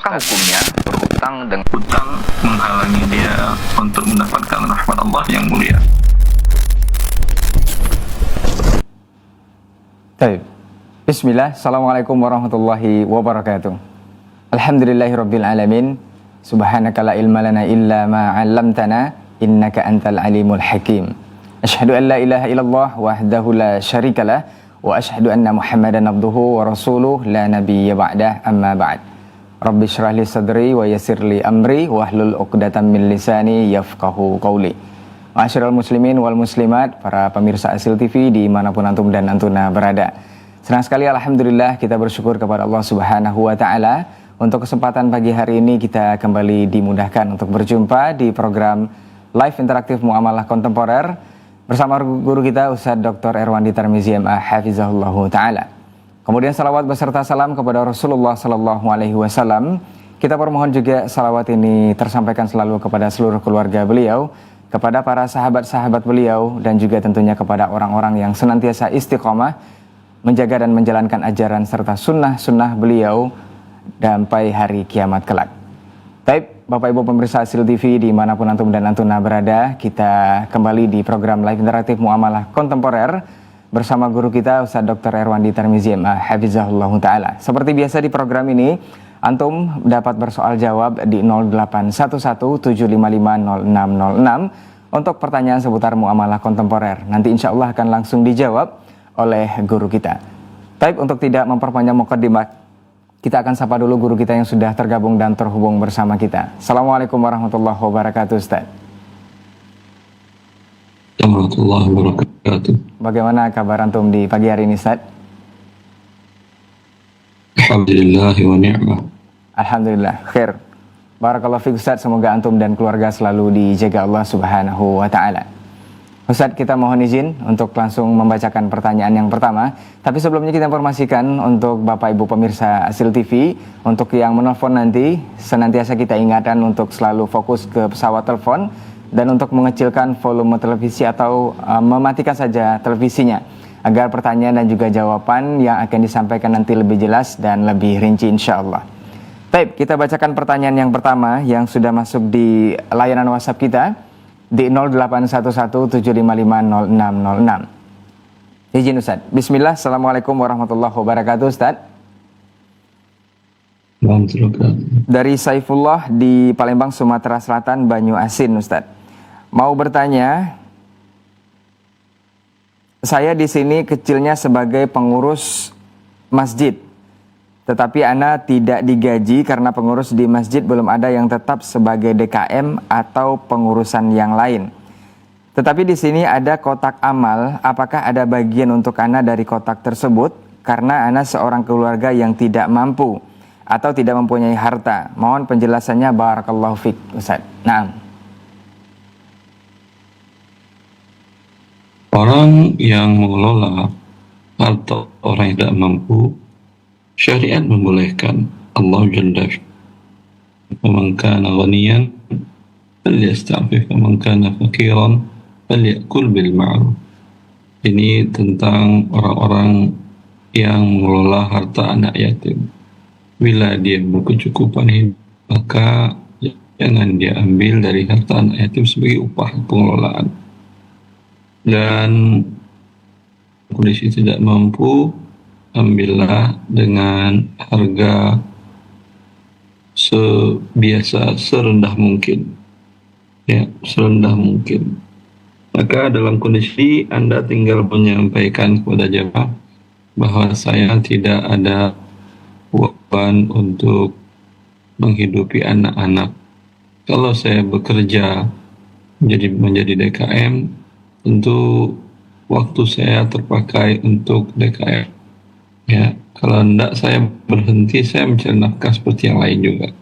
apakah hukumnya berhutang dengan hutang menghalangi dia untuk mendapatkan rahmat Allah yang mulia? Baik. Bismillah. Assalamualaikum warahmatullahi wabarakatuh. Alhamdulillahirabbil alamin. Subhanaka la ilma lana illa ma 'allamtana innaka antal alimul hakim. Asyhadu an la ilaha illallah wahdahu la syarikalah wa asyhadu anna Muhammadan abduhu wa rasuluh la nabiyya ba'dah amma ba'd. Rabbi syrah li sadri wa yassir li amri wahlul 'uqdatam min lisani yafqahu qawli. Ma'asyiral muslimin wal muslimat, para pemirsa Asil TV dimanapun antum dan antuna berada. Senang sekali, alhamdulillah, kita bersyukur kepada Allah Subhanahu wa Ta'ala. Untuk kesempatan pagi hari ini kita kembali dimudahkan untuk berjumpa di program Live Interaktif Muamalah Kontemporer bersama guru kita Ustadz Dr. Erwandi Tarmizi MA Hafizahullahu Ta'ala. Kemudian salawat beserta salam kepada Rasulullah Sallallahu Alaihi Wasallam. Kita permohon juga salawat ini tersampaikan selalu kepada seluruh keluarga beliau, kepada para sahabat-sahabat beliau, dan juga tentunya kepada orang-orang yang senantiasa istiqomah menjaga dan menjalankan ajaran serta sunnah-sunnah beliau sampai hari kiamat kelak. Baik, Bapak Ibu pemirsa Asil TV dimanapun antum dan antuna berada, kita kembali di program Live Interaktif Muamalah Kontemporer bersama guru kita Ustadz Dr. Erwandi Tarmizi MA Hafizahullahu Ta'ala. Seperti biasa di program ini, antum dapat bersoal jawab di 081175500606 untuk pertanyaan seputar muamalah kontemporer. Nanti insya Allah akan langsung dijawab oleh guru kita. Baik, untuk tidak memperpanjang mukadimah, kita akan sapa dulu guru kita yang sudah tergabung dan terhubung bersama kita. Assalamualaikum warahmatullahi wabarakatuh, Ustaz. Warahmatullahi wabarakatuh. Bagaimana kabar antum di pagi hari ini, Ustaz? Alhamdulillah wa ni'mah. Alhamdulillah, khair. Barakallahu fiik, Ustaz. Semoga antum dan keluarga selalu dijaga Allah Subhanahu wa Ta'ala. Ustaz, kita mohon izin untuk langsung membacakan pertanyaan yang pertama. Tapi sebelumnya kita informasikan untuk Bapak Ibu pemirsa Asil TV, untuk yang menelpon nanti senantiasa kita ingatkan untuk selalu fokus ke pesawat telepon dan untuk mengecilkan volume televisi atau mematikan saja televisinya, agar pertanyaan dan juga jawaban yang akan disampaikan nanti lebih jelas dan lebih rinci insya-Allah. Baik, kita bacakan pertanyaan yang pertama yang sudah masuk di layanan WhatsApp kita di 081175500606. Izin Ustaz. Bismillah. Assalamualaikum warahmatullahi wabarakatuh, Ustaz. Dari Saifullah di Palembang, Sumatera Selatan, Banyu Asin, Ustaz. Mau bertanya, saya di sini kecilnya sebagai pengurus masjid, tetapi ana tidak digaji karena pengurus di masjid belum ada yang tetap sebagai DKM atau pengurusan yang lain. Tetapi di sini ada kotak amal, apakah ada bagian untuk ana dari kotak tersebut? Karena ana seorang keluarga yang tidak mampu atau tidak mempunyai harta. Mohon penjelasannya, barakallahu fiik, Ustaz. Naam. Orang yang mengelola harta orang yang tidak mampu, syariat membolehkan. Allah Jalla faman kana ghaniyan falyasta'fif waman kana faqiran falyakul bil ma'ruf. Ini tentang orang-orang yang mengelola harta anak yatim. Bila dia berkecukupan hidup, maka jangan dia ambil dari harta anak yatim sebagai upah pengelolaan. Dan kondisi tidak mampu, ambillah dengan harga sebiasa, serendah mungkin, ya, serendah mungkin. Maka dalam kondisi Anda tinggal menyampaikan kepada jemaah bahwa saya tidak ada beban untuk menghidupi anak-anak. Kalau saya bekerja menjadi DKM, tentu waktu saya terpakai untuk DKM. Ya, kalau tidak saya berhenti, saya mencari nafkah seperti yang lain juga.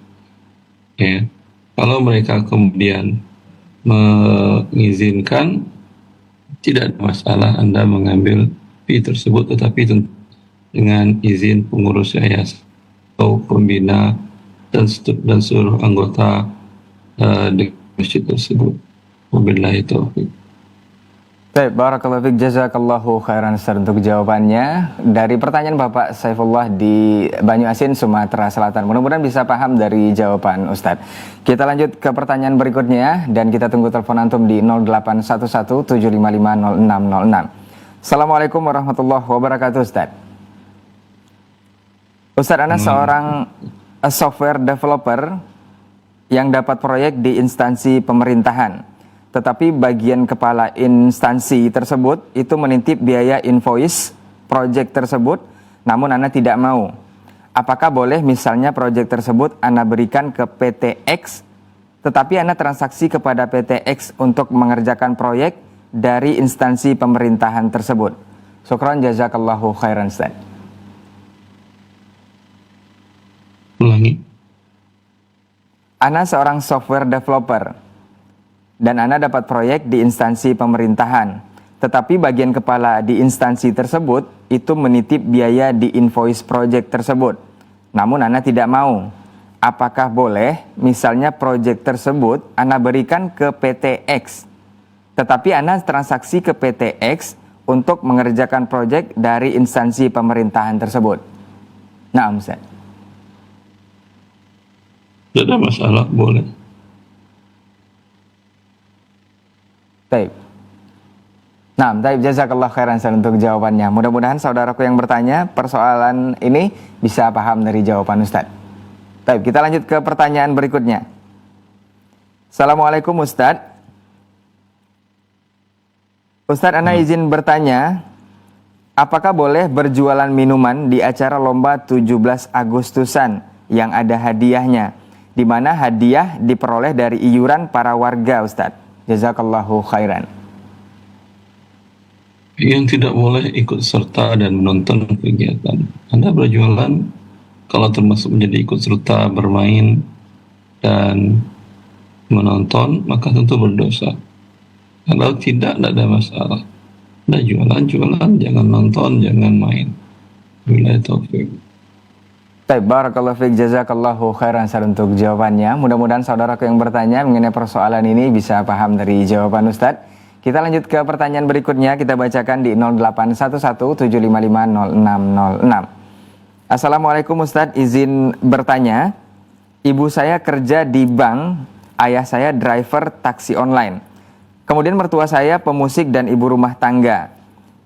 Ya, kalau mereka kemudian mengizinkan, tidak ada masalah Anda mengambil fee tersebut, tetapi dengan izin pengurus yayasan atau pembina dan seluruh anggota di masjid tersebut. Wabillahi taufiq. Baik, barakallahu fiik, jazakallahu khairan Ustaz untuk jawabannya. Dari pertanyaan Bapak Saifullah di Banyuasin, Sumatera Selatan. Mudah-mudahan bisa paham dari jawaban Ustaz. Kita lanjut ke pertanyaan berikutnya dan kita tunggu telepon antum di 0811 755 0606. Assalamualaikum warahmatullahi wabarakatuh Ustaz. Ustaz, Ana seorang software developer yang dapat proyek di instansi pemerintahan. Tetapi bagian kepala instansi tersebut itu menitip biaya invoice proyek tersebut, namun Ana tidak mau. Apakah boleh misalnya proyek tersebut Ana berikan ke PT X, tetapi Ana transaksi kepada PT X untuk mengerjakan proyek dari instansi pemerintahan tersebut? Syukran, jazakallahu khairan Ustaz. Ulangi. Ana seorang software developer dan Ana dapat proyek di instansi pemerintahan. Tetapi bagian kepala di instansi tersebut itu menitip biaya di invoice proyek tersebut. Namun Ana tidak mau. Apakah boleh misalnya proyek tersebut Ana berikan ke PT X, tetapi Ana transaksi ke PT X untuk mengerjakan proyek dari instansi pemerintahan tersebut? Nah, Ustaz. Tidak ada masalah, boleh. Taib. Nah, taib, jazakallah khairan untuk jawabannya. Mudah-mudahan saudaraku yang bertanya persoalan ini bisa paham dari jawaban Ustaz. Taib, kita lanjut ke pertanyaan berikutnya. Assalamualaikum Ustaz. Ustaz, Ana izin bertanya, apakah boleh berjualan minuman di acara lomba 17 Agustusan yang ada hadiahnya, di mana hadiah diperoleh dari iuran para warga, Ustaz? Jazakallahu khairan. Yang tidak boleh ikut serta dan menonton kegiatan Anda berjualan, kalau termasuk menjadi ikut serta bermain dan menonton, maka tentu berdosa. Kalau tidak ada masalah. Anda jualan, jangan nonton, jangan main. Wabillahi taufiq. Baik, barakallahu fiik, jazakallahu khairan untuk jawabannya. Mudah-mudahan saudaraku yang bertanya mengenai persoalan ini bisa paham dari jawaban Ustadz. Kita lanjut ke pertanyaan berikutnya, kita bacakan di 0811 755 0606. Assalamualaikum Ustadz, izin bertanya. Ibu saya kerja di bank, ayah saya driver taksi online. Kemudian mertua saya pemusik dan ibu rumah tangga.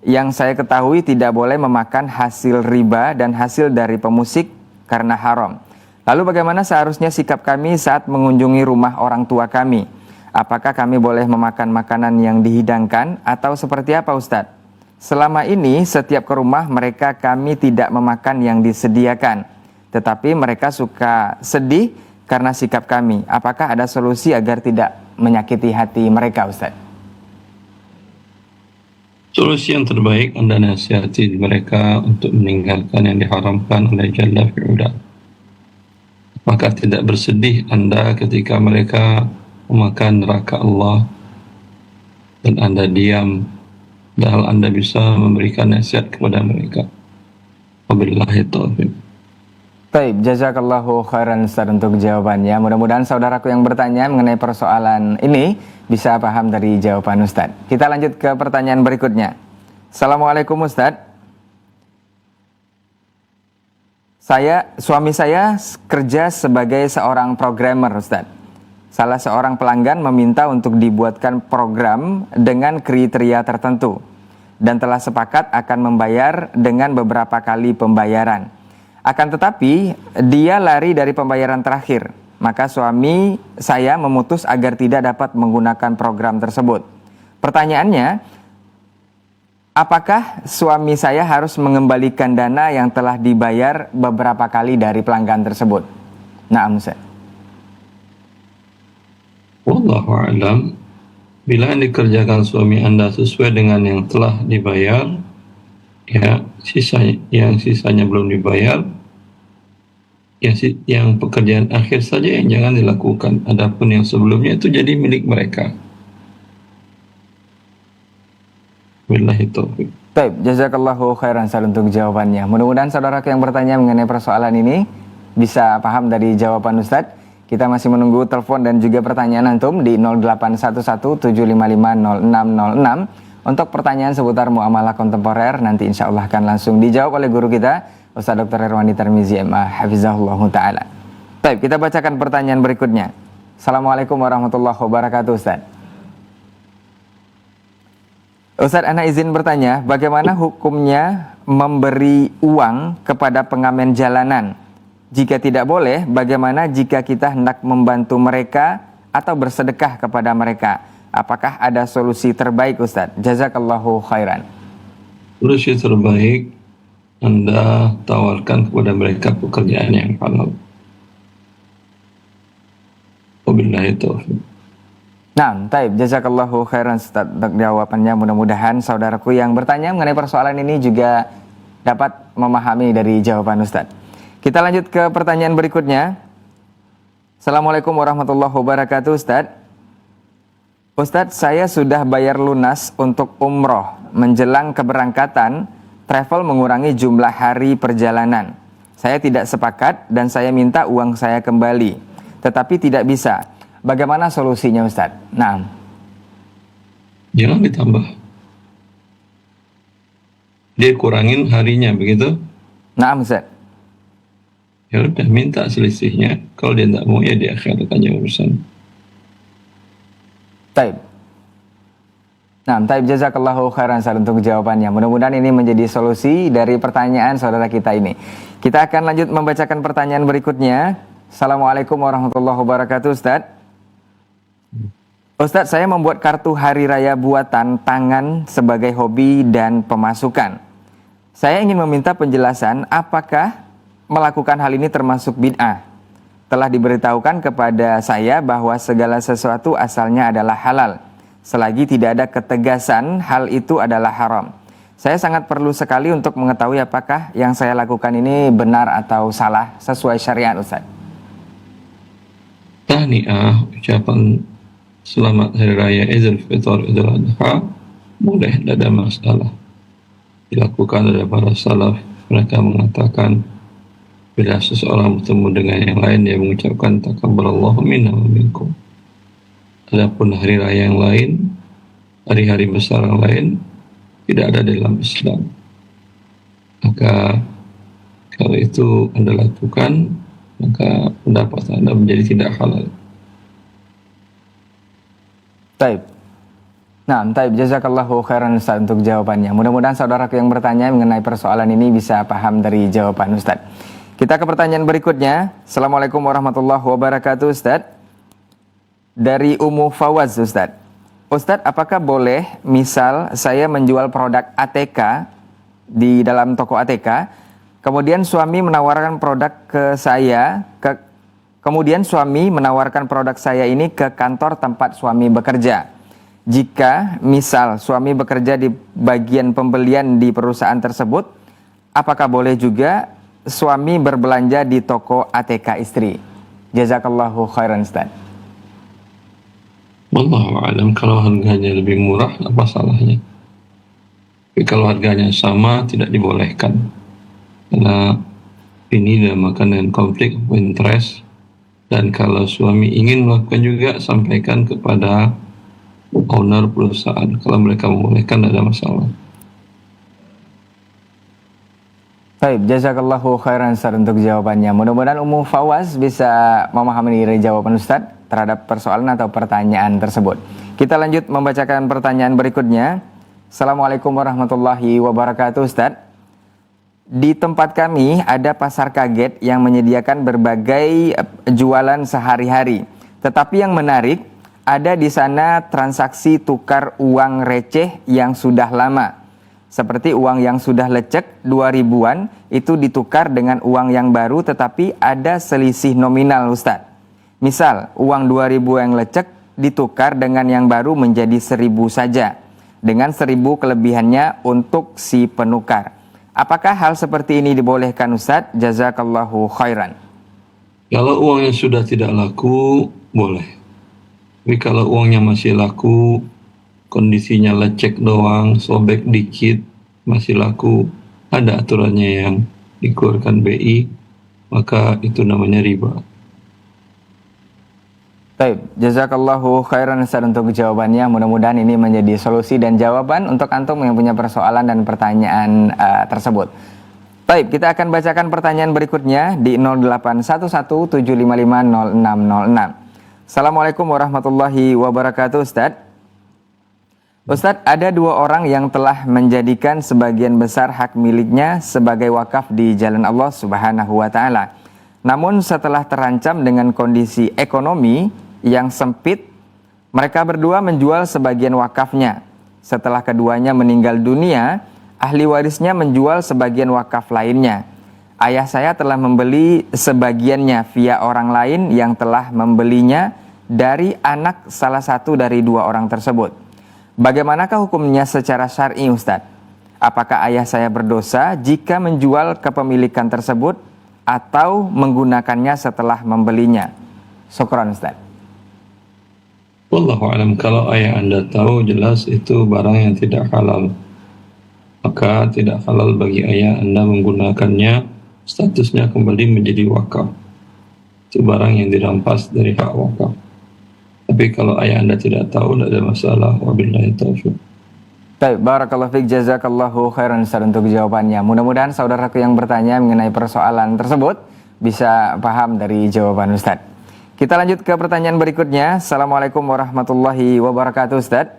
Yang saya ketahui tidak boleh memakan hasil riba dan hasil dari pemusik karena haram. Lalu bagaimana seharusnya sikap kami saat mengunjungi rumah orang tua kami? Apakah kami boleh memakan makanan yang dihidangkan atau seperti apa Ustadz? Selama ini setiap ke rumah mereka kami tidak memakan yang disediakan. Tetapi mereka suka sedih karena sikap kami. Apakah ada solusi agar tidak menyakiti hati mereka Ustadz? Solusi yang terbaik Anda nasihati mereka untuk meninggalkan yang diharamkan oleh Jalla fi'ula. Maka tidak bersedih Anda ketika mereka memakan neraka Allah dan Anda diam, padahal Anda bisa memberikan nasihat kepada mereka. Wabillahi taufiq. Baik, jazakallahu khairan Ustaz untuk jawabannya. Mudah-mudahan saudaraku yang bertanya mengenai persoalan ini bisa paham dari jawaban Ustaz. Kita lanjut ke pertanyaan berikutnya. Assalamualaikum Ustaz. Suami saya kerja sebagai seorang programmer Ustaz. Salah seorang pelanggan meminta untuk dibuatkan program dengan kriteria tertentu dan telah sepakat akan membayar dengan beberapa kali pembayaran. Akan tetapi dia lari dari pembayaran terakhir. Maka suami saya memutus agar tidak dapat menggunakan program tersebut. Pertanyaannya, apakah suami saya harus mengembalikan dana yang telah dibayar beberapa kali dari pelanggan tersebut? Na'am Ustaz. Wallahu a'lam. Bila yang dikerjakan suami Anda sesuai dengan yang telah dibayar, ya yang sisanya belum dibayar, yang pekerjaan akhir saja yang jangan dilakukan. Adapun yang sebelumnya itu jadi milik mereka. Wabillahi taufiq. Baik, jazakallahu khairan untuk jawabannya. Mudah-mudahan saudara yang bertanya mengenai persoalan ini bisa paham dari jawaban Ustadz. Kita masih menunggu telepon dan juga pertanyaan antum di 0811 755 0606 Untuk pertanyaan seputar muamalah kontemporer nanti insya Allah akan langsung dijawab oleh guru kita Ustaz Dr. Herwani Tarmizi MA Hafizahullah Ta'ala. Baik, kita bacakan pertanyaan berikutnya. Assalamualaikum warahmatullahi wabarakatuh Ustaz. Ustaz, ana izin bertanya, bagaimana hukumnya memberi uang kepada pengamen jalanan? Jika tidak boleh, bagaimana jika kita hendak membantu mereka atau bersedekah kepada mereka? Apakah ada solusi terbaik Ustaz? Jazakallahu khairan. Solusi terbaik, Anda tawarkan kepada mereka pekerjaan yang halal. Wabillahi taufiq. Nah, taib, jazakallahu khairan Ustaz untuk jawabannya. Mudah-mudahan saudaraku yang bertanya mengenai persoalan ini juga dapat memahami dari jawaban Ustaz. Kita lanjut ke pertanyaan berikutnya. Assalamualaikum warahmatullahi wabarakatuh Ustaz. Ustadz, saya sudah bayar lunas untuk umroh. Menjelang keberangkatan, travel mengurangi jumlah hari perjalanan. Saya tidak sepakat dan saya minta uang saya kembali. Tetapi tidak bisa. Bagaimana solusinya Ustadz? Nah, Jangan ditambah. Dia kurangin harinya, begitu? nah Ustadz. Ya udah, minta selisihnya. Kalau dia tidak mau, ya di akhirat aja urusan. Taib. Nah, taib, jazakallahu khairan Ustaz untuk jawabannya. Mudah-mudahan ini menjadi solusi dari pertanyaan saudara kita ini. Kita akan lanjut membacakan pertanyaan berikutnya. Assalamualaikum warahmatullahi wabarakatuh Ustaz. Ustaz, saya membuat kartu hari raya buatan tangan sebagai hobi dan pemasukan. Saya ingin meminta penjelasan apakah melakukan hal ini termasuk bid'ah. Telah diberitahukan kepada saya bahwa segala sesuatu asalnya adalah halal. Selagi tidak ada ketegasan, hal itu adalah haram. Saya sangat perlu sekali untuk mengetahui apakah yang saya lakukan ini benar atau salah sesuai syariat Ustaz. Tahniah, ucapan selamat Hari Raya Idul Fitr, Idul Adha, boleh, tidak ada masalah. Dilakukan oleh para salaf. Mereka mengatakan, bila seseorang bertemu dengan yang lain, dia mengucapkan takabbalallahu minna wa minkum. Adapun hari raya yang lain, hari-hari besar yang lain, tidak ada dalam Islam. Maka kalau itu Anda lakukan, maka pendapat Anda menjadi tidak halal. Taib. Nah, taib, jazakallahu khairan Ustaz untuk jawabannya. Mudah-mudahan saudaraku yang bertanya mengenai persoalan ini bisa paham dari jawaban Ustaz. Kita ke pertanyaan berikutnya. Assalamualaikum warahmatullahi wabarakatuh Ustaz. Dari Ummu Fawaz Ustaz. Ustaz, apakah boleh misal saya menjual produk ATK di dalam toko ATK, kemudian suami menawarkan produk ke saya, kemudian suami menawarkan produk saya ini ke kantor tempat suami bekerja. Jika misal suami bekerja di bagian pembelian di perusahaan tersebut, apakah boleh juga suami berbelanja di toko ATK istri? Jazakallahu khairan Ustaz. Wallahu a'lam, kalau harganya lebih murah, apa salahnya? Tapi kalau harganya sama, tidak dibolehkan. Karena ini dinamakan dengan konflik of interest. Dan kalau suami ingin melakukan juga, sampaikan kepada owner perusahaan. Kalau mereka membolehkan, tidak ada masalah. Baik, jazakallahu khairan Ustaz untuk jawabannya. Mudah-mudahan Ummu Fawaz bisa memahami dari jawaban Ustaz terhadap persoalan atau pertanyaan tersebut. Kita lanjut membacakan pertanyaan berikutnya. Assalamualaikum warahmatullahi wabarakatuh Ustaz. Di tempat kami ada pasar kaget yang menyediakan berbagai jualan sehari-hari. Tetapi yang menarik, ada di sana transaksi tukar uang receh yang sudah lama. Seperti uang yang sudah lecek 2000-an itu ditukar dengan uang yang baru tetapi ada selisih nominal Ustaz. Misal uang 2000 yang lecek ditukar dengan yang baru menjadi 1000 saja. Dengan 1000 kelebihannya untuk si penukar. Apakah hal seperti ini dibolehkan Ustaz? Jazakallahu khairan. Kalau uangnya sudah tidak laku, boleh. Tapi kalau uangnya masih laku, kondisinya lecek doang, sobek dikit, masih laku, ada aturannya yang dikeluarkan BI, maka itu namanya riba. Baik, jazakallahu khairan Ustaz untuk jawabannya. Mudah-mudahan ini menjadi solusi dan jawaban untuk antum yang punya persoalan dan pertanyaan tersebut. Baik, kita akan bacakan pertanyaan berikutnya di 081175500606. Assalamualaikum warahmatullahi wabarakatuh, Ustaz. Ustaz, ada dua orang yang telah menjadikan sebagian besar hak miliknya sebagai wakaf di jalan Allah Subhanahu wa taala. Namun setelah terancam dengan kondisi ekonomi yang sempit, mereka berdua menjual sebagian wakafnya. Setelah keduanya meninggal dunia, ahli warisnya menjual sebagian wakaf lainnya. Ayah saya telah membeli sebagiannya via orang lain yang telah membelinya dari anak salah satu dari dua orang tersebut. Bagaimanakah hukumnya secara syar'i, Ustadz? Apakah ayah saya berdosa jika menjual kepemilikan tersebut atau menggunakannya setelah membelinya? Syukran, Ustadz. Wallahu alam, kalau ayah Anda tahu jelas itu barang yang tidak halal, maka tidak halal bagi ayah Anda menggunakannya, statusnya kembali menjadi wakaf. Itu barang yang dirampas dari hak wakaf. Tapi kalau ayah Anda tidak tahu, tidak ada masalah. Wabillahi taufiq. Baik, barakallahu fiik, jazakallahu khairan Ustaz untuk jawabannya. Mudah-mudahan saudaraku yang bertanya mengenai persoalan tersebut bisa paham dari jawaban Ustaz. Kita lanjut ke pertanyaan berikutnya. Assalamualaikum warahmatullahi wabarakatuh, Ustaz.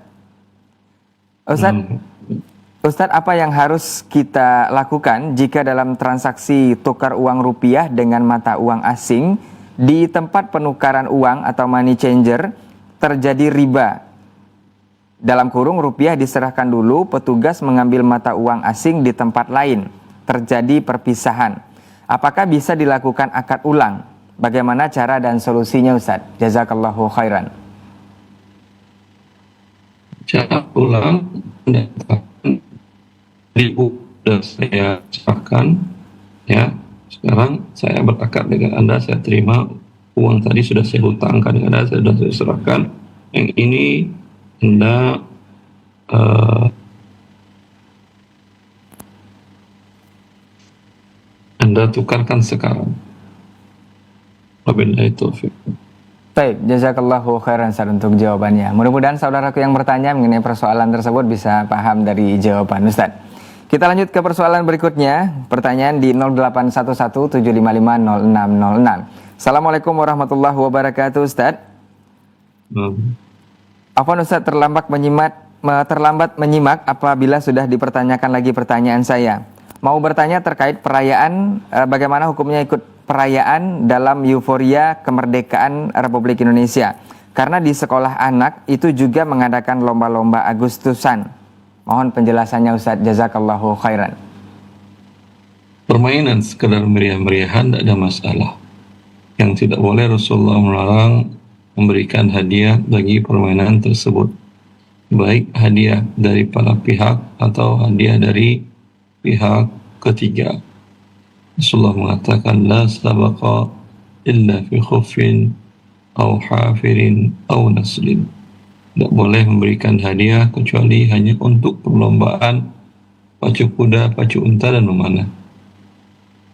Ustaz, apa yang harus kita lakukan jika dalam transaksi tukar uang rupiah dengan mata uang asing di tempat penukaran uang atau money changer terjadi riba? Dalam kurung, rupiah diserahkan dulu, petugas mengambil mata uang asing di tempat lain, terjadi perpisahan. Apakah bisa dilakukan akad ulang? Bagaimana cara dan solusinya, Ustaz? Jazakallahu khairan. Cara ulang sudah saya serahkan, ya. Sekarang saya berakad dengan Anda, saya terima uang tadi sudah saya hutangkan dengan Anda, sudah saya serahkan. Yang ini Anda tukarkan sekarang. Wabillahi taufiq. Baik, jazakallahu khairan Ustaz untuk jawabannya. Mudah-mudahan saudaraku yang bertanya mengenai persoalan tersebut bisa paham dari jawaban Ustaz. Kita lanjut ke persoalan berikutnya. Pertanyaan di 081175500606. Assalamualaikum warahmatullahi wabarakatuh, Ustaz. Afwan Ustaz, terlambat menyimak apabila sudah dipertanyakan lagi pertanyaan saya. Mau bertanya terkait perayaan, bagaimana hukumnya ikut perayaan dalam euforia kemerdekaan Republik Indonesia. Karena di sekolah anak itu juga mengadakan lomba-lomba Agustusan. Mohon penjelasannya, Ustaz. Jazakallahu khairan. Permainan sekedar meriah-meriahan tidak ada masalah. Yang tidak boleh, Rasulullah melarang memberikan hadiah bagi permainan tersebut, baik hadiah dari para pihak atau hadiah dari pihak ketiga. Rasulullah mengatakan, la sabaqa illa fi khuffin au hafirin au naslin. Tidak boleh memberikan hadiah kecuali hanya untuk perlombaan pacu kuda, pacu unta, dan memanah.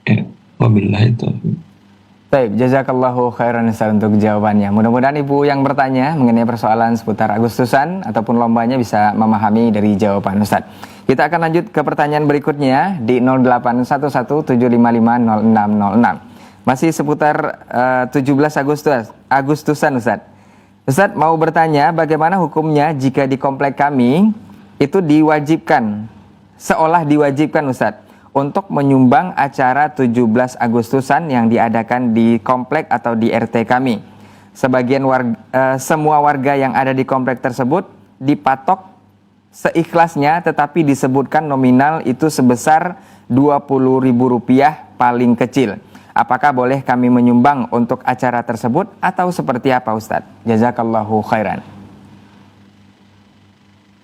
Ya, wabillahi taufiq. Baik, jazakallahu khairan Ustaz untuk jawabannya. Mudah-mudahan ibu yang bertanya mengenai persoalan seputar Agustusan ataupun lombanya bisa memahami dari jawaban Ustaz. Kita akan lanjut ke pertanyaan berikutnya di 081175500606. Masih seputar 17 Agustusan, Ustaz. Ustaz mau bertanya, bagaimana hukumnya jika di komplek kami itu diwajibkan, seolah diwajibkan, Ustaz, untuk menyumbang acara 17 Agustusan yang diadakan di komplek atau di RT kami. Sebagian semua warga yang ada di komplek tersebut dipatok seikhlasnya, tetapi disebutkan nominal itu sebesar Rp20.000 paling kecil. Apakah boleh kami menyumbang untuk acara tersebut atau seperti apa, Ustaz? Jazakallahu khairan.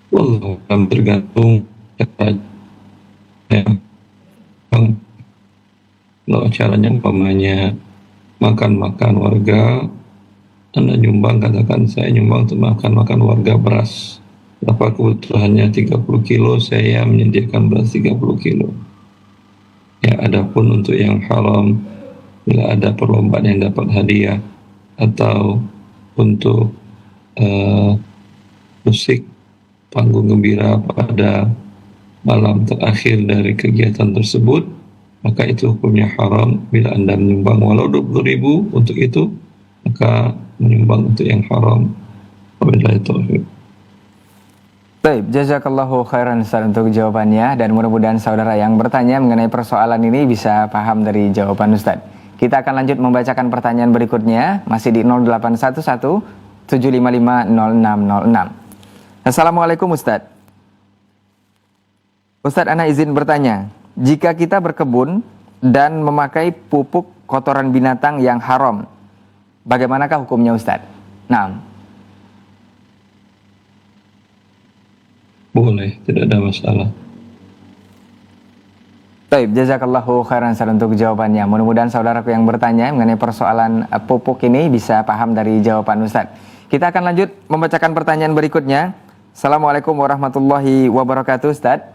Wallahu a'lam, tergantung kalau acaranya umpamanya makan-makan warga, Anda nyumbang, katakan saya nyumbang untuk makan-makan warga beras. Berapa kebutuhannya? 30 kilo, saya menyediakan beras 30 kilo. Ya, adapun untuk yang haram, bila ada perlombaan yang dapat hadiah atau untuk musik panggung gembira pada malam terakhir dari kegiatan tersebut, maka itu hukumnya haram. Bila Anda menyumbang walau 20.000 untuk itu, maka menyumbang untuk yang haram. Wabillahi taufiq. Baik, jazakallahu khairan Ustaz untuk jawabannya, dan mudah-mudahan saudara yang bertanya mengenai persoalan ini bisa paham dari jawaban Ustaz. Kita akan lanjut membacakan pertanyaan berikutnya, masih di 0811 755 0606. Assalamualaikum Ustaz. Ustaz, ana izin bertanya, jika kita berkebun dan memakai pupuk kotoran binatang yang haram, bagaimanakah hukumnya Ustaz? Nah, boleh, tidak ada masalah. baik, jazakallahu khairan Ustaz untuk jawabannya. Mudah-mudahan saudaraku yang bertanya mengenai persoalan pupuk ini bisa paham dari jawaban Ustaz. Kita akan lanjut membacakan pertanyaan berikutnya. Assalamualaikum warahmatullahi wabarakatuh Ustaz.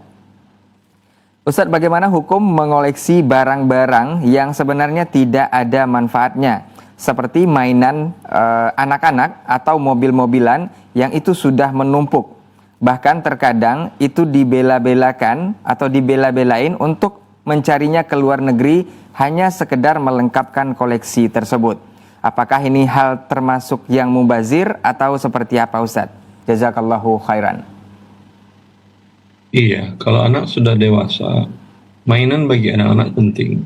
Ustaz, bagaimana hukum mengoleksi barang-barang yang sebenarnya tidak ada manfaatnya, seperti mainan anak-anak atau mobil-mobilan yang itu sudah menumpuk? Bahkan terkadang itu dibela-belakan atau dibela-belain untuk mencarinya ke luar negeri hanya sekedar melengkapkan koleksi tersebut. Apakah ini hal termasuk yang mubazir atau seperti apa Ustaz? Jazakallahu khairan. Iya, kalau anak sudah dewasa, mainan bagi anak-anak penting.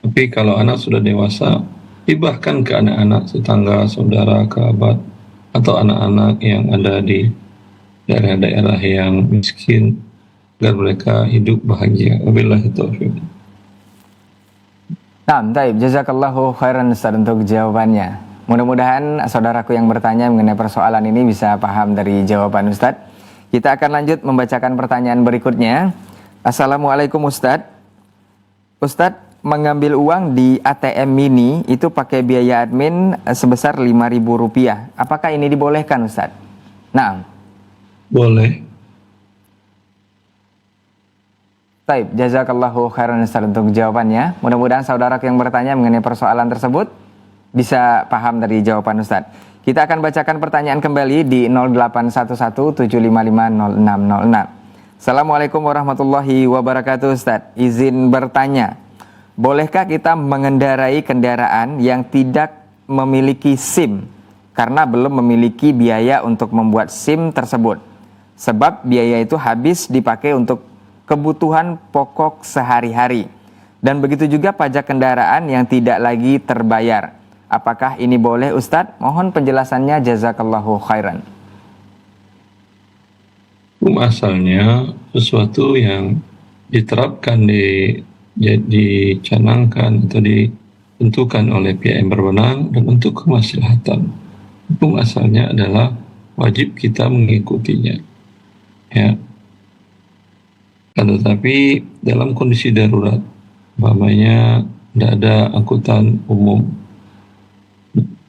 Tapi kalau anak sudah dewasa, hibahkan ke anak-anak tetangga, saudara, kerabat, atau anak-anak yang ada di daerah-daerah yang miskin, agar mereka hidup bahagia. Wabillahi taufiq. Nah, baik, jazakallahu khairan Ustaz untuk jawabannya. Mudah-mudahan saudaraku yang bertanya mengenai persoalan ini bisa paham dari jawaban Ustaz. Kita akan lanjut membacakan pertanyaan berikutnya. Assalamualaikum Ustaz. Ustaz, mengambil uang di ATM mini itu pakai biaya admin sebesar Rp5.000. Apakah ini dibolehkan Ustaz? Nah, boleh. baik, jazakallahu khairan Ustaz untuk jawabannya. Mudah-mudahan saudara yang bertanya mengenai persoalan tersebut bisa paham dari jawaban Ustaz. Kita akan bacakan pertanyaan kembali di 0811 755 0606. Assalamualaikum warahmatullahi wabarakatuh Ustaz. Izin bertanya, bolehkah kita mengendarai kendaraan yang tidak memiliki SIM karena belum memiliki biaya untuk membuat SIM tersebut? Sebab biaya itu habis dipakai untuk kebutuhan pokok sehari-hari. Dan begitu juga pajak kendaraan yang tidak lagi terbayar. Apakah ini boleh Ustadz? Mohon penjelasannya, jazakallahu khairan. Hukum asalnya sesuatu yang diterapkan, dicanangkan atau ditentukan oleh pihak yang berwenang dan untuk kemaslahatan. Hukum asalnya adalah wajib kita mengikutinya. Ya. Tetapi dalam kondisi darurat, umpamanya tidak ada angkutan umum,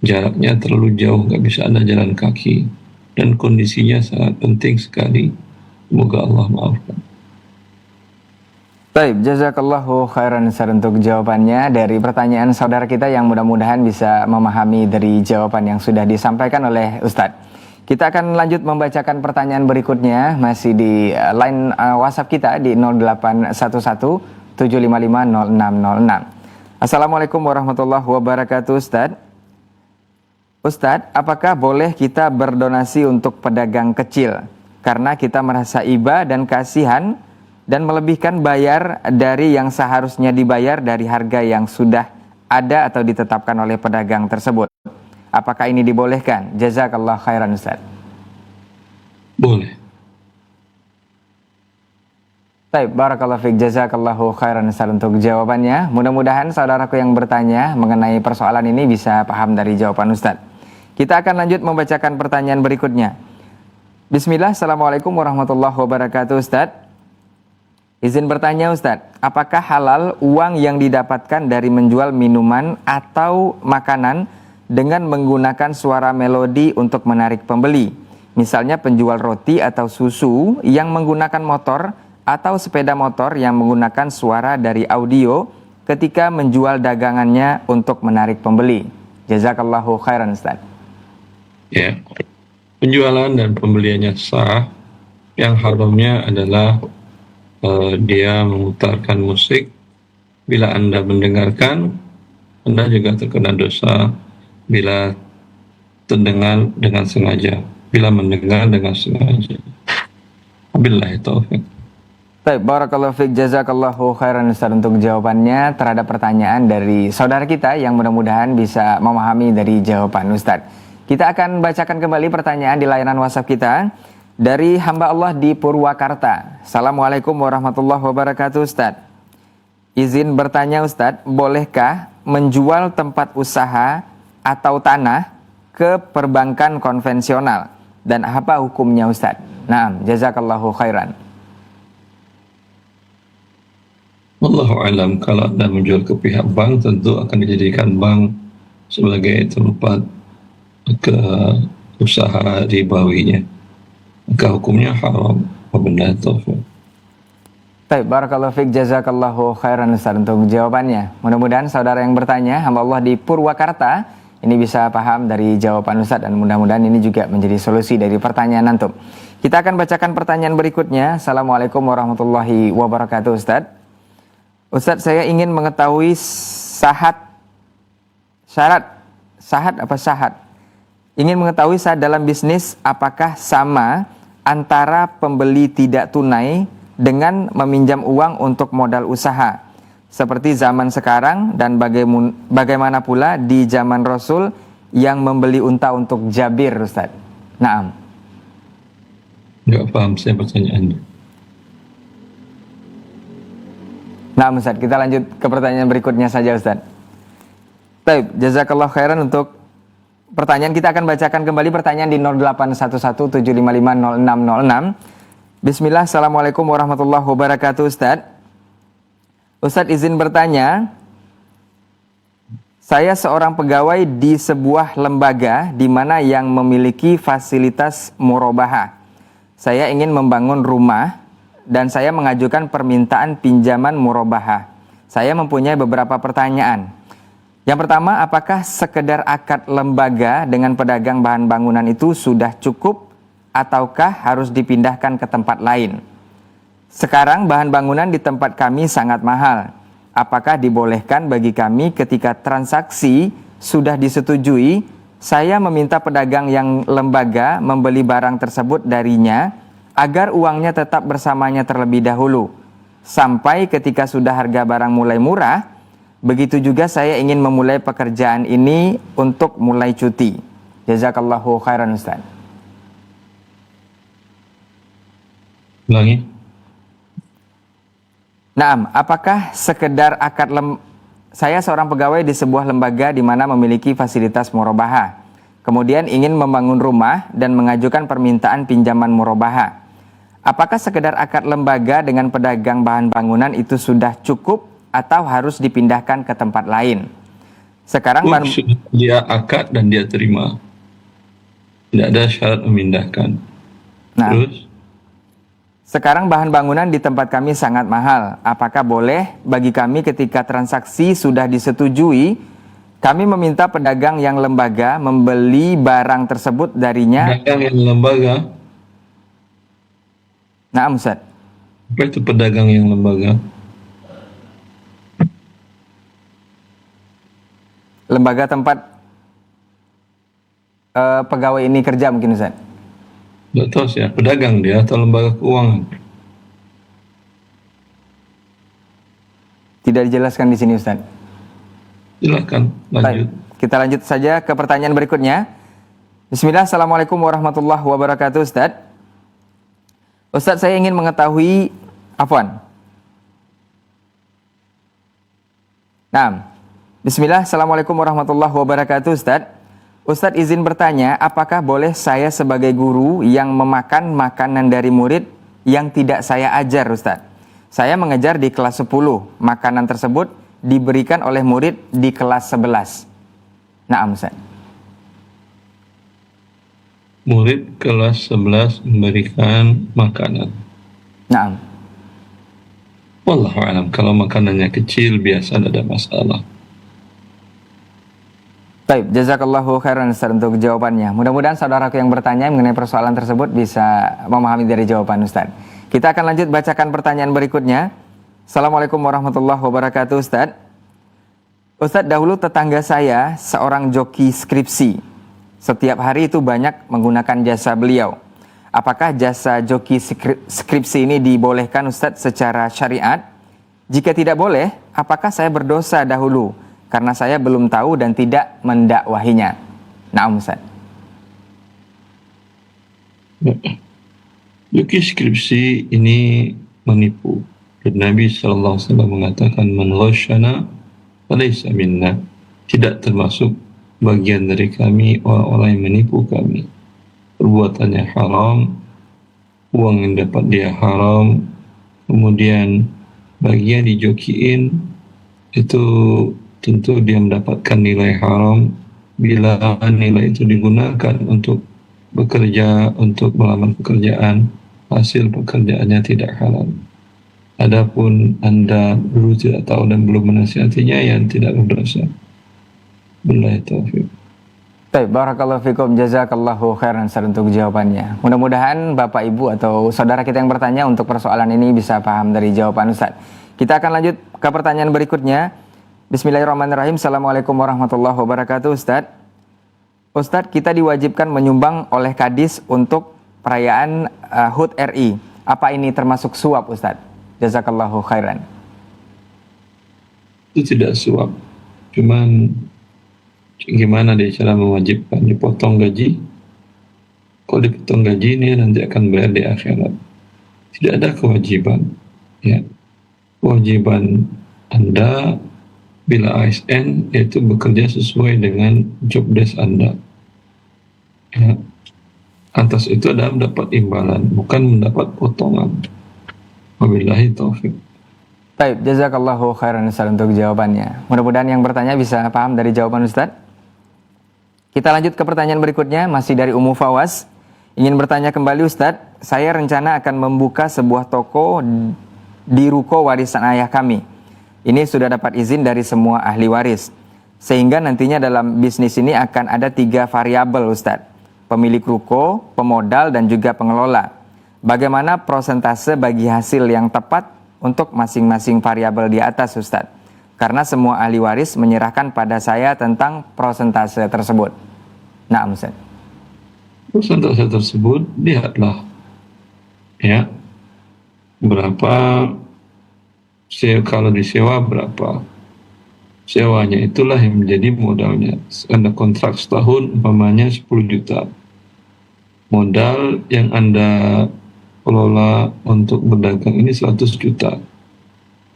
jaraknya terlalu jauh, nggak bisa Anda jalan kaki, dan kondisinya sangat penting sekali, semoga Allah maafkan. Baik, jazakallahu khairan Ustaz untuk jawabannya dari pertanyaan saudara kita yang mudah-mudahan bisa memahami dari jawaban yang sudah disampaikan oleh Ustadz. Kita akan lanjut membacakan pertanyaan berikutnya, masih di line WhatsApp kita di 0811 755 0606. Assalamualaikum warahmatullahi wabarakatuh Ustadz. Ustadz, apakah boleh kita berdonasi untuk pedagang kecil karena kita merasa iba dan kasihan dan melebihkan bayar dari yang seharusnya dibayar dari harga yang sudah ada atau ditetapkan oleh pedagang tersebut? Apakah ini dibolehkan? Jazakallah khairan Ustaz. Boleh. Baik, barakallahu fiik, jazakallahu khairan Ustaz untuk jawabannya. Mudah-mudahan saudaraku yang bertanya mengenai persoalan ini bisa paham dari jawaban Ustaz. Kita akan lanjut membacakan pertanyaan berikutnya. Bismillah, assalamualaikum warahmatullahi wabarakatuh Ustaz. Izin bertanya Ustaz, apakah halal uang yang didapatkan dari menjual minuman atau makanan dengan menggunakan suara melodi untuk menarik pembeli? Misalnya penjual roti atau susu yang menggunakan motor atau sepeda motor yang menggunakan suara dari audio ketika menjual dagangannya untuk menarik pembeli. Jazakallahu khairan Ustaz. ya, penjualan dan pembeliannya sah. Yang haramnya adalah dia memutarkan musik. Bila Anda mendengarkan, Anda juga terkena dosa bila terdengar dengan sengaja, bila mendengar dengan sengaja. Wabillahi taufik. Baik, barakallahu fiik, jazakallahu khairan Ustaz untuk jawabannya terhadap pertanyaan dari saudara kita yang mudah-mudahan bisa memahami dari jawaban Ustaz. Kita akan bacakan kembali pertanyaan di layanan WhatsApp kita dari hamba Allah di Purwakarta. Assalamualaikum warahmatullahi wabarakatuh Ustaz. Izin bertanya Ustaz, bolehkah menjual tempat usaha atau tanah ke perbankan konvensional? Dan apa hukumnya Ustaz? Naam, jazakallahu khairan. Wallahu alam, kalau Anda menjual ke pihak bank, tentu akan dijadikan bank sebagai tempat ke usaha ribawinya. Maka hukumnya haram. Wabillahi taufik. Baik, barakallahu fiik, jazakallahu khairan Ustaz untuk jawabannya. Mudah-mudahan saudara yang bertanya, hamba Allah di Purwakarta, ini bisa paham dari jawaban Ustaz dan mudah-mudahan ini juga menjadi solusi dari pertanyaan antum. Kita akan bacakan pertanyaan berikutnya. Assalamualaikum warahmatullahi wabarakatuh Ustaz. Ustaz, saya ingin mengetahui syahat. Ingin mengetahui saat dalam bisnis apakah sama antara pembeli tidak tunai dengan meminjam uang untuk modal usaha. Seperti zaman sekarang dan bagaimana pula di zaman Rasul yang membeli unta untuk Jabir, Ustaz. Naam. Enggak paham saya pertanyaannya. Nah Ustaz, kita lanjut ke pertanyaan berikutnya saja Ustaz. Baik, jazakallah khairan untuk pertanyaan. Kita akan bacakan kembali pertanyaan di 081175500606. Bismillah, assalamualaikum warahmatullahi wabarakatuh Ustaz. Ustaz izin bertanya, saya seorang pegawai di sebuah lembaga di mana yang memiliki fasilitas murabahah. Saya ingin membangun rumah dan saya mengajukan permintaan pinjaman murabahah. Saya mempunyai beberapa pertanyaan. Yang pertama, apakah sekedar akad lembaga dengan pedagang bahan bangunan itu sudah cukup ataukah harus dipindahkan ke tempat lain? Sekarang bahan bangunan di tempat kami sangat mahal. Apakah dibolehkan bagi kami ketika transaksi sudah disetujui, saya meminta pedagang yang lembaga membeli barang tersebut darinya agar uangnya tetap bersamanya terlebih dahulu. Sampai ketika sudah harga barang mulai murah, begitu juga saya ingin memulai pekerjaan ini untuk mulai cuti. Jazakallahu khairan Ustaz. Ulangi. Naam, apakah sekedar akad saya seorang pegawai di sebuah lembaga di mana memiliki fasilitas murabahah. Kemudian ingin membangun rumah dan mengajukan permintaan pinjaman murabahah. Apakah sekedar akad lembaga dengan pedagang bahan bangunan itu sudah cukup atau harus dipindahkan ke tempat lain? Sekarang dia akad dan dia terima. Tidak ada syarat memindahkan. Nah, terus? Sekarang bahan bangunan di tempat kami sangat mahal. Apakah boleh bagi kami ketika transaksi sudah disetujui, kami meminta pedagang yang lembaga membeli barang tersebut darinya? Pedagang yang lembaga? Nah, Ustaz. Apa itu pedagang yang lembaga? Lembaga tempat pegawai ini kerja mungkin Ustaz. Tidak tahu sih ya, pedagang dia atau lembaga keuangan? Tidak dijelaskan di sini Ustaz. Silakan lanjut. Baik, kita lanjut saja ke pertanyaan berikutnya. Bismillah, assalamualaikum warahmatullahi wabarakatuh Ustaz. Ustaz, saya ingin mengetahui, Bismillah, assalamualaikum warahmatullahi wabarakatuh Ustaz. Ustaz izin bertanya, apakah boleh saya sebagai guru yang memakan makanan dari murid yang tidak saya ajar Ustaz? Saya mengajar di kelas 10, makanan tersebut diberikan oleh murid di kelas 11. Naam Ustaz. Murid kelas 11 memberikan makanan. Naam. Wallahu a'lam, kalau makanannya kecil biasa tidak ada masalah. Baik, jazakallahu khairan Ustaz untuk jawabannya. Mudah-mudahan saudaraku yang bertanya mengenai persoalan tersebut bisa memahami dari jawaban Ustaz. Kita akan lanjut bacakan pertanyaan berikutnya. Assalamualaikum warahmatullahi wabarakatuh Ustaz. Ustaz, dahulu tetangga saya seorang joki skripsi. Setiap hari itu banyak menggunakan jasa beliau. Apakah jasa joki skripsi ini dibolehkan Ustaz secara syariat? Jika tidak boleh, apakah saya berdosa dahulu? Karena saya belum tahu dan tidak mendakwahinya. Naam Ustaz. Joki skripsi ini menipu. Dan Nabi SAW mengatakan, man ghasyana falaysa minna. Tidak termasuk bagian dari kami orang-orang yang menipu kami. Perbuatannya haram, uang yang dapat dia haram, kemudian bagian dijokiin itu tentu dia mendapatkan nilai haram bila nilai itu digunakan untuk bekerja, untuk melamar pekerjaan, hasil pekerjaannya tidak halal. Adapun Anda dulu tidak tahu dan belum menasihatinya, yang tidak berdosa. Billahi taufiq. Baik, barakallahu fikum, jazakallahu khairan Ustaz untuk jawabannya. Mudah-mudahan Bapak Ibu atau saudara kita yang bertanya untuk persoalan ini bisa paham dari jawaban Ustaz. Kita akan lanjut ke pertanyaan berikutnya. Bismillahirrahmanirrahim. Assalamualaikum warahmatullahi wabarakatuh Ustaz. Ustaz, kita diwajibkan menyumbang oleh Kadis untuk perayaan HUT RI. Apa ini termasuk suap Ustaz? Jazakallahu khairan. Itu tidak suap. Cuman gimana dia cara mewajibkan? Dipotong gaji. Kalau dipotong gaji ini nanti akan bayar di akhirat. Tidak ada kewajiban. Ya. Kewajiban Anda bila ASN yaitu bekerja sesuai dengan job desk Anda. Ya. Atas itu Anda mendapat imbalan, bukan mendapat potongan. Wabillahi taufiq. Baik, jazakallahu khairan Ustaz untuk jawabannya. Mudah-mudahan yang bertanya bisa paham dari jawaban Ustaz. Kita lanjut ke pertanyaan berikutnya, masih dari Ummu Fawaz. Ingin bertanya kembali Ustaz, saya rencana akan membuka sebuah toko di ruko warisan ayah kami. Ini sudah dapat izin dari semua ahli waris. Sehingga nantinya dalam bisnis ini akan ada 3 variabel Ustaz. Pemilik ruko, pemodal, dan juga pengelola. Bagaimana prosentase bagi hasil yang tepat untuk masing-masing variabel di atas Ustaz? Karena semua ahli waris menyerahkan pada saya tentang prosentase tersebut. Nah Ustaz. Prosentase tersebut lihatlah ya berapa, kalau disewa berapa, sewanya itulah yang menjadi modalnya. Anda kontrak setahun umpamanya 10 juta, modal yang Anda kelola untuk berdagang ini 100 juta.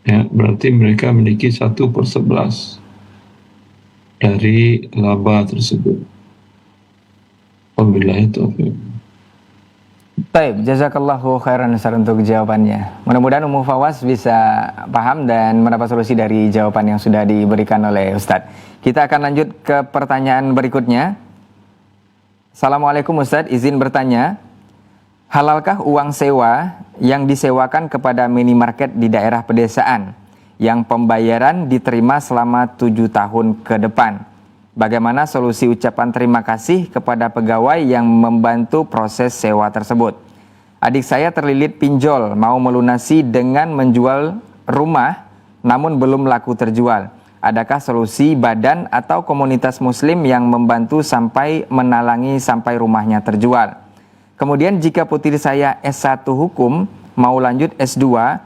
Ya, berarti mereka memiliki 1/11 dari laba tersebut. Wabillahi taufiq. Baik, jazakallahu khairan Ustaz untuk jawabannya. Mudah-mudahan Ummu Fawaz bisa paham dan mendapat solusi dari jawaban yang sudah diberikan oleh Ustaz. Kita akan lanjut ke pertanyaan berikutnya. Assalamualaikum Ustaz, izin bertanya. Halalkah uang sewa yang disewakan kepada minimarket di daerah pedesaan yang pembayaran diterima selama 7 tahun ke depan? Bagaimana solusi ucapan terima kasih kepada pegawai yang membantu proses sewa tersebut? Adik saya terlilit pinjol, mau melunasi dengan menjual rumah namun belum laku terjual. Adakah solusi badan atau komunitas muslim yang membantu sampai menalangi sampai rumahnya terjual? Kemudian jika putri saya S1 hukum mau lanjut S2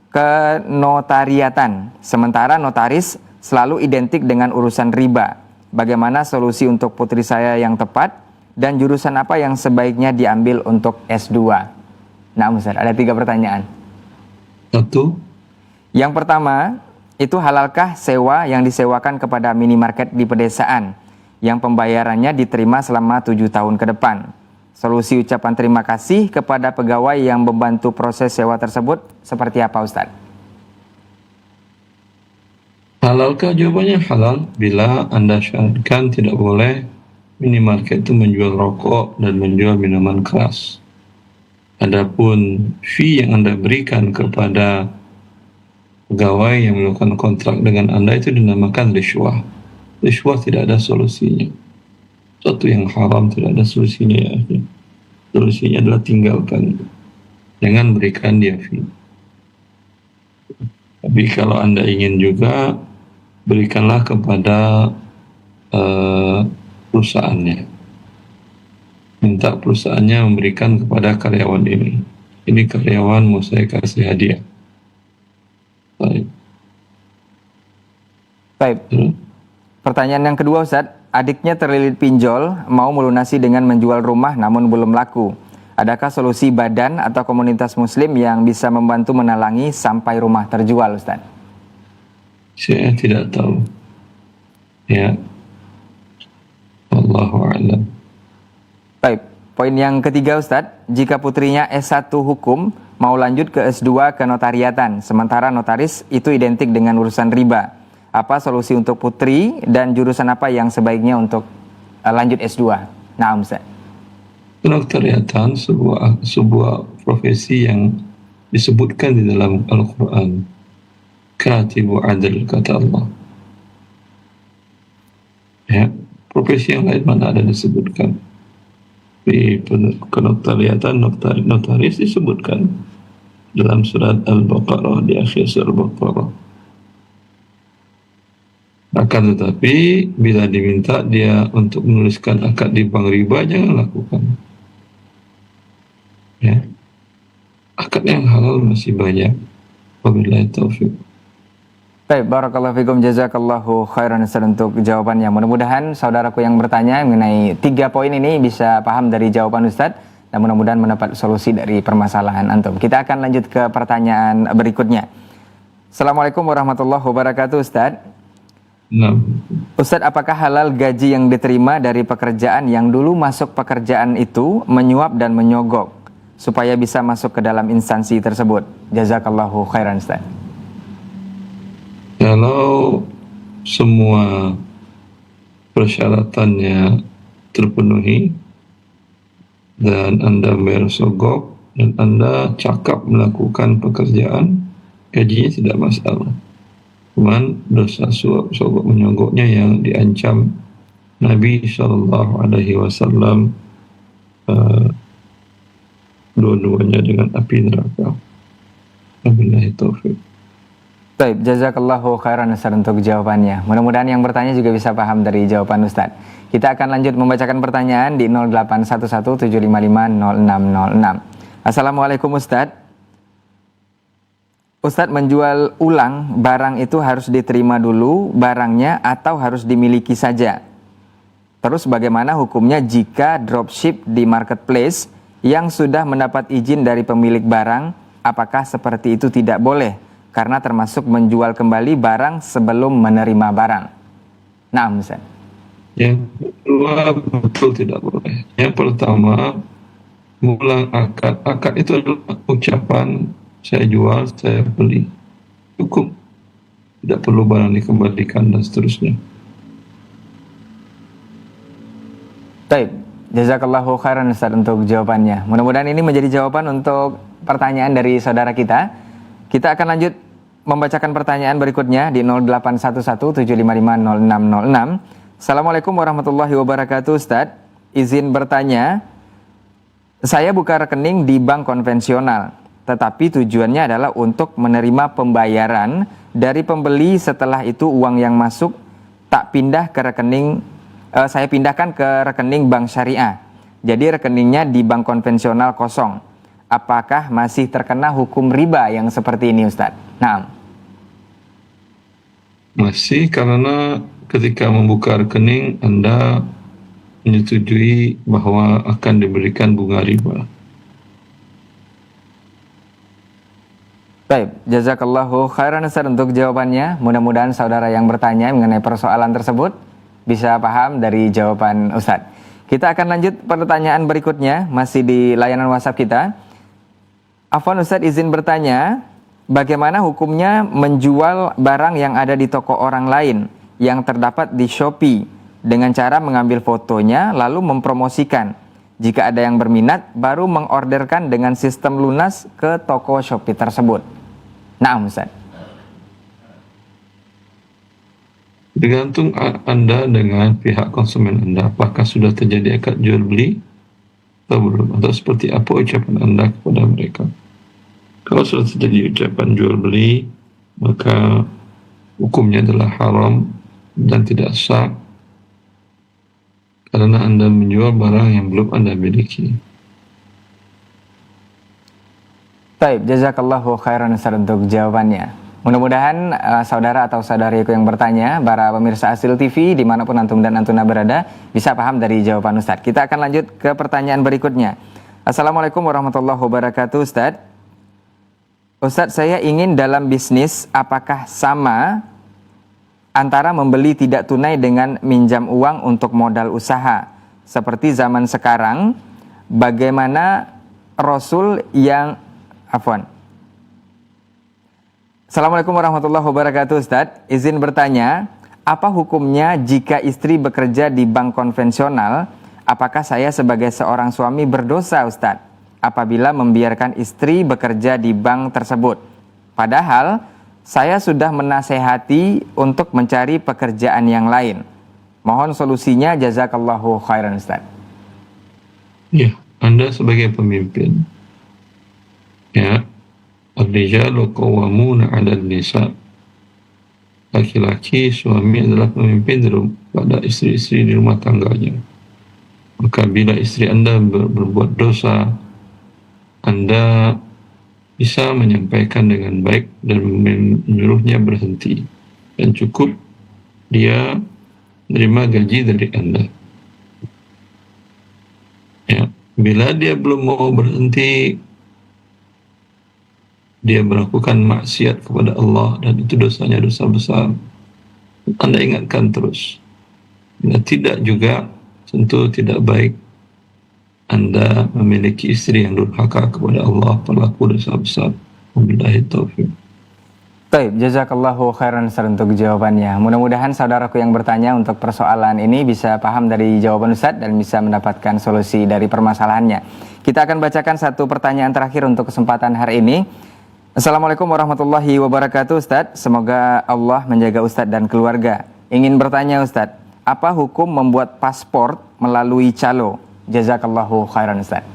ke notariatan, sementara notaris selalu identik dengan urusan riba. Bagaimana solusi untuk putri saya yang tepat dan jurusan apa yang sebaiknya diambil untuk S2? Nah Ustaz, ada 3 pertanyaan. Satu, yang pertama, itu halalkah sewa yang disewakan kepada minimarket di pedesaan yang pembayarannya diterima selama 7 tahun ke depan? Solusi ucapan terima kasih kepada pegawai yang membantu proses sewa tersebut seperti apa Ustaz? halalkah? Jawabannya halal bila Anda syaratkan tidak boleh minimarket itu menjual rokok dan menjual minuman keras. Adapun fee yang Anda berikan kepada pegawai yang melakukan kontrak dengan Anda itu dinamakan riswah. Rishwah tidak ada solusinya. Sesuatu yang haram tidak ada solusinya ya. Solusinya adalah tinggalkan. Jangan berikan dia fee. Tapi kalau Anda ingin juga, berikanlah kepada perusahaannya. Minta perusahaannya memberikan kepada karyawan ini. Ini karyawan mau saya kasih hadiah. Baik. Baik. Pertanyaan yang kedua Ustadz, adiknya terlilit pinjol, mau melunasi dengan menjual rumah namun belum laku. Adakah solusi badan atau komunitas muslim yang bisa membantu menalangi sampai rumah terjual Ustadz? Saya tidak tahu. Ya. Wallahu a'lam. Baik, poin yang ketiga Ustadz, jika putrinya S1 hukum mau lanjut ke S2 kenotariatan, sementara notaris itu identik dengan urusan riba. Apa solusi untuk putri dan jurusan apa yang sebaiknya untuk lanjut S2? Nah, Ustaz. Kenotariatan sebuah profesi yang disebutkan di dalam Al-Quran. Katibu adil, kata Allah. Ya, profesi yang lain mana ada disebutkan. Di kenotariatan, notaris disebutkan dalam surat Al-Baqarah, di akhir surat Al-Baqarah. Akan tetapi bila diminta dia untuk menuliskan akad di bank riba, jangan lakukan. Ya, akad yang halal masih banyak. Wabillahi taufiq. Baik, barakallahu fikum, jazakallahu khairan Ustaz untuk jawabannya. Mudah-mudahan saudaraku yang bertanya mengenai 3 poin ini bisa paham dari jawaban Ustaz dan mudah-mudahan mendapat solusi dari permasalahan antum. Kita akan lanjut ke pertanyaan berikutnya. Assalamualaikum warahmatullahi wabarakatuh Ustaz. Nah, Ustadz, apakah halal gaji yang diterima dari pekerjaan yang dulu masuk pekerjaan itu menyuap dan menyogok supaya bisa masuk ke dalam instansi tersebut? Jazakallahu khairan Ustadz. kalau semua persyaratannya terpenuhi dan Anda bersogok dan Anda cakap melakukan pekerjaan, gajinya tidak masalah. Cuman dosa suap sogok menyogoknya yang diancam Nabi SAW dua-duanya dengan api neraka. Wabillahi taufiq. Baik, jazakallahu khairan Ustaz untuk jawabannya. Mudah-mudahan yang bertanya juga bisa paham dari jawaban Ustaz. Kita akan lanjut membacakan pertanyaan di 0811750606. Assalamualaikum Ustaz. Ustadz, menjual ulang barang itu harus diterima dulu barangnya atau harus dimiliki saja? Terus bagaimana hukumnya jika dropship di marketplace yang sudah mendapat izin dari pemilik barang? Apakah seperti itu tidak boleh? Karena termasuk menjual kembali barang sebelum menerima barang. Nah, Ustaz. Yang kedua betul tidak boleh. Yang pertama, mengulang akad. Akad itu adalah ucapan saya jual, saya beli. Cukup. Tidak perlu barang dikembalikan dan seterusnya. Baik, jazakallahu khairan Ustaz untuk jawabannya. Mudah-mudahan ini menjadi jawaban untuk pertanyaan dari saudara kita. Kita akan lanjut membacakan pertanyaan berikutnya di 0811755606. Assalamualaikum warahmatullahi wabarakatuh Ustaz. Izin bertanya, saya buka rekening di bank konvensional, tetapi tujuannya adalah untuk menerima pembayaran dari pembeli. Setelah itu uang yang masuk tak pindah ke rekening, saya pindahkan ke rekening bank syariah. Jadi rekeningnya di bank konvensional kosong. Apakah masih terkena hukum riba yang seperti ini Ustaz? Nah. Masih, karena ketika membuka rekening Anda menyetujui bahwa akan diberikan bunga riba. Baik, jazakallahu khairan Ustaz untuk jawabannya. Mudah-mudahan saudara yang bertanya mengenai persoalan tersebut bisa paham dari jawaban Ustaz. Kita akan lanjut pertanyaan berikutnya, masih di layanan WhatsApp kita. Afwan Ustaz, izin bertanya, bagaimana hukumnya menjual barang yang ada di toko orang lain yang terdapat di Shopee dengan cara mengambil fotonya lalu mempromosikan. Jika ada yang berminat, baru mengorderkan dengan sistem lunas ke toko Shopee tersebut. Nah, Ustaz. Tergantung Anda dengan pihak konsumen Anda, apakah sudah terjadi akad jual beli atau belum, atau seperti apa ucapan Anda kepada mereka. Kalau sudah terjadi ucapan jual beli, maka hukumnya adalah haram dan tidak sah, karena Anda menjual barang yang belum Anda miliki. Baik, jazakallahu khairan Ustaz untuk jawabannya. Mudah-mudahan saudara atau saudariku yang bertanya, para pemirsa Asil TV dimanapun antum dan antuna berada, bisa paham dari jawaban Ustaz. Kita akan lanjut ke pertanyaan berikutnya. Assalamualaikum warahmatullahi wabarakatuh Ustaz. Ustaz, saya ingin dalam bisnis, apakah sama antara membeli tidak tunai dengan minjam uang untuk modal usaha? Seperti zaman sekarang, bagaimana Rasul yang Assalamualaikum warahmatullahi wabarakatuh Ustaz. Izin bertanya, apa hukumnya jika istri bekerja di bank konvensional? Apakah saya sebagai seorang suami berdosa Ustaz apabila membiarkan istri bekerja di bank tersebut? Padahal saya sudah menasehati untuk mencari pekerjaan yang lain. Mohon solusinya, jazakallahu khairan Ustaz. Ya, Anda sebagai pemimpin, ya, ar-rijalu qawwamuna 'alan nisa. Laki-laki, suami adalah pemimpin pada istri-istri di rumah tangganya. Maka bila istri Anda berbuat dosa, Anda bisa menyampaikan dengan baik dan menyuruhnya berhenti, dan cukup dia menerima gaji dari Anda. Ya, bila dia belum mau berhenti, dia melakukan maksiat kepada Allah dan itu dosanya dosa besar, Anda ingatkan terus. Bila tidak juga, tentu tidak baik Anda memiliki istri yang durhaka kepada Allah, pelaku dosa besar. Wabillahi taufiq. Baik, jazakallahu khairan Ustaz untuk jawabannya. Mudah-mudahan saudaraku yang bertanya untuk persoalan ini bisa paham dari jawaban Ustaz dan bisa mendapatkan solusi dari permasalahannya. Kita akan bacakan satu pertanyaan terakhir untuk kesempatan hari ini. Assalamualaikum warahmatullahi wabarakatuh Ustaz. Semoga Allah menjaga Ustaz dan keluarga. Ingin bertanya Ustaz, apa hukum membuat paspor melalui calo? Jazakallahu khairan Ustaz.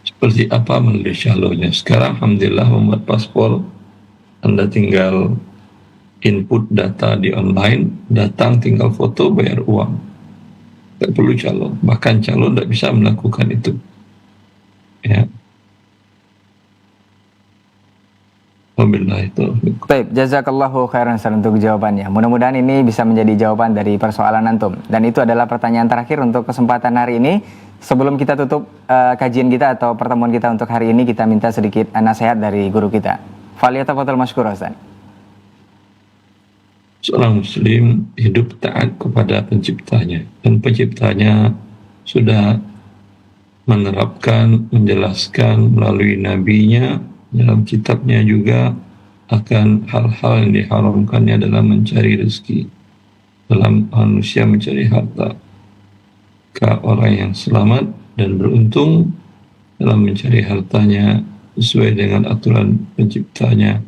Seperti apa melalui calonya? Sekarang alhamdulillah membuat paspor, Anda tinggal input data di online, datang tinggal foto, bayar uang. Tidak perlu calo. Bahkan calo tidak bisa melakukan itu. Ya. Wabillahi taufiq. Baik, jazakallahu khairan Ustaz untuk jawabannya. Mudah-mudahan ini bisa menjadi jawaban dari persoalan antum. Dan itu adalah pertanyaan terakhir untuk kesempatan hari ini. Sebelum kita tutup kajian kita atau pertemuan kita untuk hari ini, kita minta sedikit nasihat dari guru kita. Faliyatafaddal masykur Ustaz. Seorang muslim hidup taat kepada penciptanya, dan penciptanya sudah menerapkan, menjelaskan melalui nabinya dalam kitabnya juga akan hal-hal yang diharamkannya dalam mencari rezeki, dalam manusia mencari harta. Maka orang yang selamat dan beruntung dalam mencari hartanya sesuai dengan aturan penciptanya.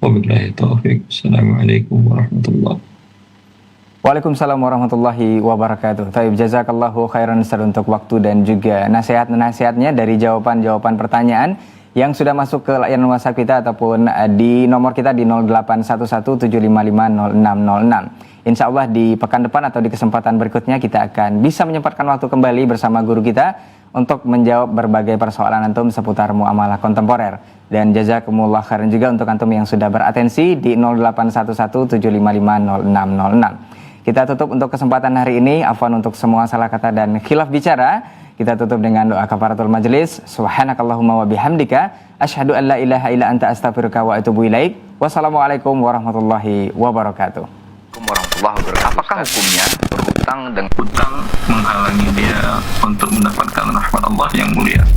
Wabillahi taufiq. Assalamualaikum warahmatullahi wabarakatuh. Waalaikumsalam warahmatullahi wabarakatuh. Taib, jazakallahu khairan Ustaz untuk waktu dan juga nasihat-nasihatnya dari jawaban-jawaban pertanyaan yang sudah masuk ke layanan WhatsApp kita ataupun di nomor kita di 081175500606. Insya Allah di pekan depan atau di kesempatan berikutnya kita akan bisa menyempatkan waktu kembali bersama guru kita untuk menjawab berbagai persoalan antum seputar muamalah kontemporer. Dan jazakumullah khairan juga untuk antum yang sudah beratensi di 081175500606. Kita tutup untuk kesempatan hari ini. Afwan untuk semua salah kata dan khilaf bicara. Kita tutup dengan doa kafaratul majelis. Subhanakallahumma wa bihamdika asyhadu an la ilaha illa anta astaghfiruka wa atubu ilaik. Wassalamualaikum warahmatullahi wabarakatuh. Apakah hukumnya berhutang dengan Hutang menghalangi dia untuk mendapatkan rahmat Allah yang mulia.